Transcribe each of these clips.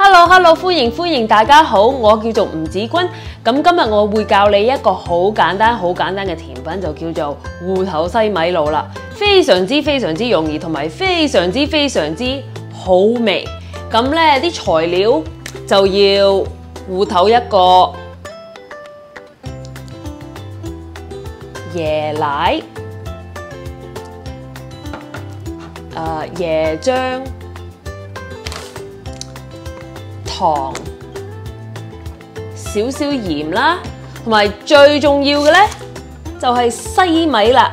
Hello， 歡迎大家好，我叫做吳子君。咁今日我會教你一個好簡單嘅甜品，就叫做芋頭西米露啦。非常之容易，同埋非常之好味。咁咧啲材料就要芋頭一個，椰奶、椰漿、糖、少少鹽啦，同埋最重要嘅咧就係西米啦。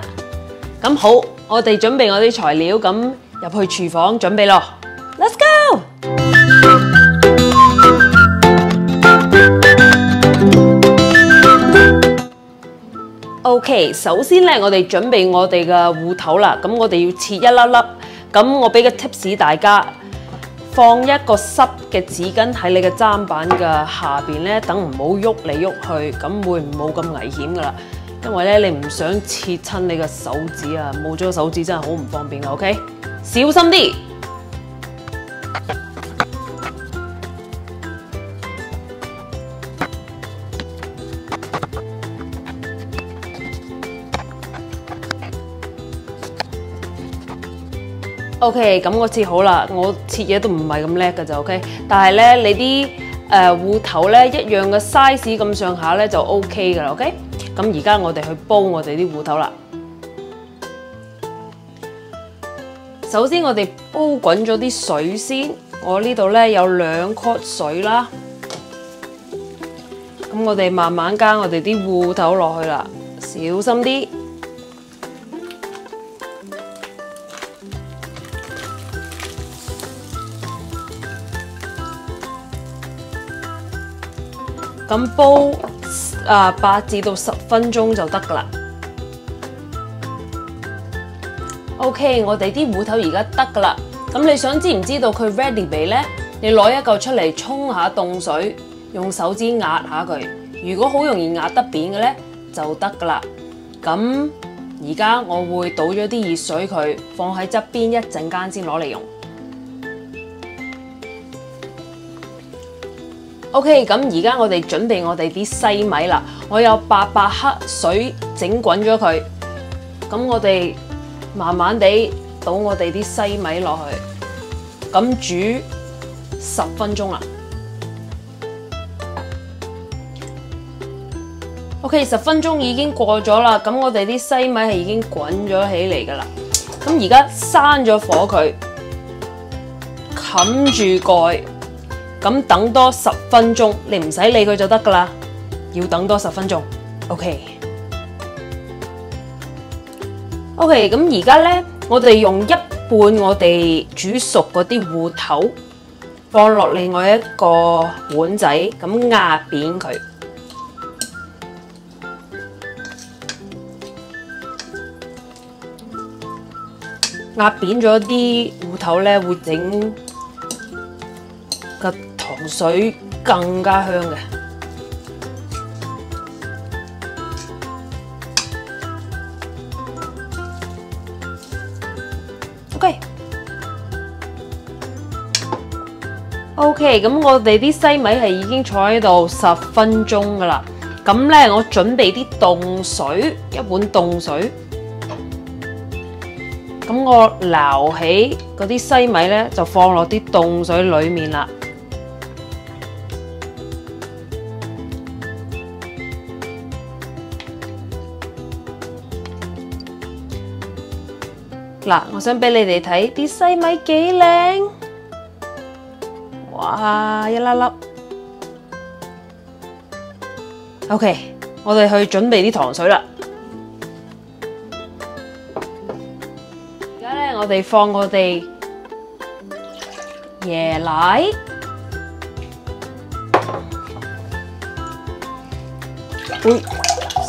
咁好，我哋準備我啲材料，咁入去廚房準備咯。Let's go！ OK， 首先咧，我哋準備我哋嘅芋頭啦。咁我哋要切一粒粒。咁我俾個 tips 大家。放一個濕嘅紙巾喺你嘅砧板嘅下邊咧，等唔好喐嚟喐去，咁會冇咁危險噶啦。因為咧你唔想切親你嘅手指啊，冇咗個手指真係好唔方便嘅。OK， 小心啲。OK， 咁我切好啦，我切嘢都唔係咁叻嘅就 OK， 但係咧你啲芋頭咧一樣嘅 size 咁上下咧就 OK 噶啦 OK， 咁而家我哋去煲我哋啲芋頭啦。首先我哋煲滾咗啲水先，我呢度咧有2 quart 水啦，咁我哋慢慢加我哋啲芋頭落去啦，小心啲。咁煲8至到10分鐘就得噶啦。OK， 我哋啲芋頭而家得噶啦。咁你想知唔知道佢 ready 未呢？你攞一嚿出嚟沖下凍水，用手指壓下佢。如果好容易壓得扁嘅呢，就得噶啦。咁而家我會倒咗啲熱水佢，放喺側邊一陣間先攞嚟用。OK， 咁而家我哋準備我哋啲西米啦。我有800克水整滾咗佢，咁我哋慢慢地倒我哋啲西米落去，咁煮10分鐘啦。OK， 10分鐘已經過咗啦，咁我哋啲西米係已經滾咗起嚟噶啦。咁而家閂咗火佢，冚住蓋。咁等多10分鐘，你唔使理佢就得噶啦。要等多10分鐘。OK， 咁而家咧，我哋用1半我哋煮熟嗰啲芋頭，放落另外一個碗仔，咁壓扁佢。壓扁咗啲芋頭咧，會整個糖水更加香嘅。OK， 咁我哋啲西米係已經坐喺度10分鐘噶啦。咁咧，我準備啲凍水，1碗凍水。咁我撈起嗰啲西米咧，就放落啲凍水裡面啦。嗱，我想俾你哋睇啲西米幾靚，哇，一粒粒。OK， 我哋去準備啲糖水啦。而家咧，我哋放我哋椰奶、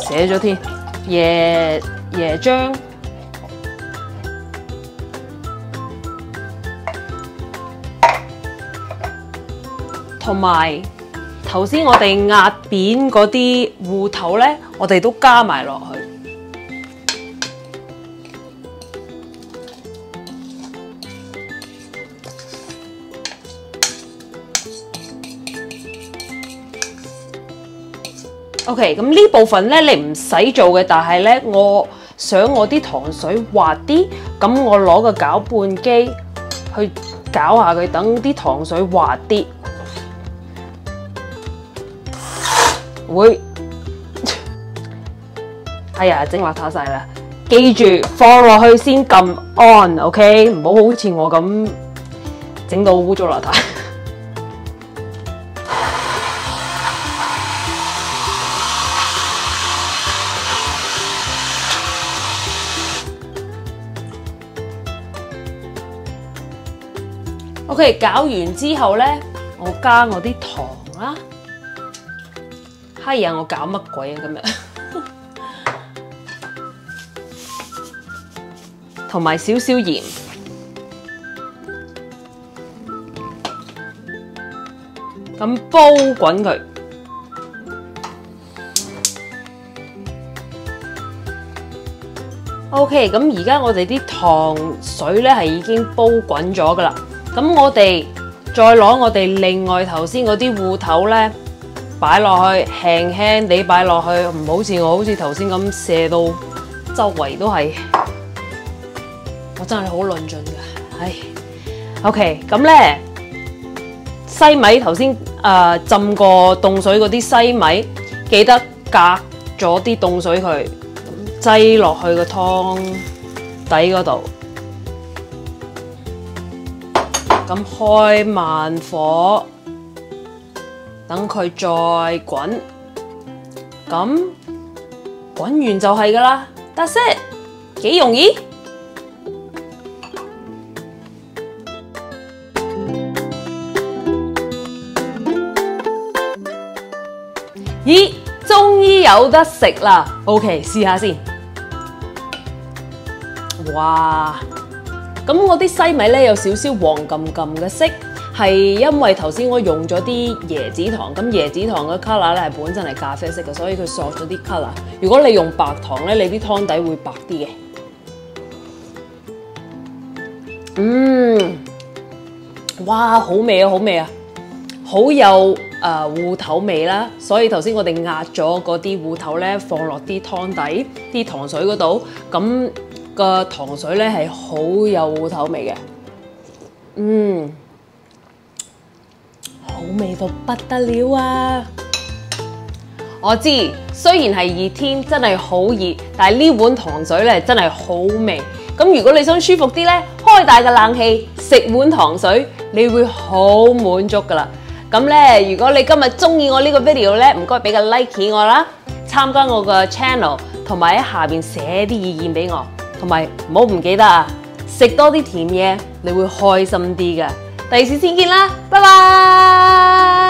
寫咗添，椰漿。同埋頭先我哋壓扁嗰啲芋頭咧，我哋都加埋落去。OK， 咁呢部分咧你唔使做嘅，但係咧我想我啲糖水滑啲，咁我攞個攪拌機去攪下佢，等啲糖水滑啲。會，哎呀，整邋遢晒啦！記住放落去先撳 on，OK， 唔好好似我咁整到污糟邋遢。OK， 攪完之後咧，我加我啲糖啦。係啊，我搞乜鬼啊今日？同埋少少鹽，咁煲滾佢。OK， 咁而家我哋啲糖水咧係已經煲滾咗噶啦。咁我哋再攞我哋另外頭先嗰啲芋頭咧擺落去，輕輕地擺落去，唔好似我好似頭先咁射到周圍都係。我真係好論盡㗎，唉。OK， 咁咧西米頭先浸過凍水嗰啲西米，記得隔咗啲凍水佢，擠落去個湯底嗰度。咁開慢火，等佢再滾。咁滾完就係㗎啦 ，That's it， 幾容易。咦，終於有得食啦 ！OK， 試下先。哇！咁我啲西米咧有少少黃冚冚嘅色，係因為頭先我用咗啲椰子糖，咁椰子糖嘅 colour 咧係本身係咖啡色嘅，所以佢索咗啲 colour。如果你用白糖咧，你啲湯底會白啲嘅。哇，好味啊，好味啊，好有芋頭味啦。所以頭先我哋壓咗嗰啲芋頭咧，放落啲湯底、啲糖水嗰度，咁個糖水咧係好有芋頭味嘅，好味到不得了啊！我知雖然係熱天，真係好熱，但係呢碗糖水咧真係好味。咁如果你想舒服啲咧，開大個冷氣，食碗糖水，你會好滿足噶啦。咁咧，如果你今日中意我呢個 video 咧，唔該俾個 like 我啦，參加我個 channel， 同埋喺下邊寫啲意見俾我。同埋唔好唔記得啊！食多啲甜嘢，你會開心啲㗎。第二次先見啦，拜拜。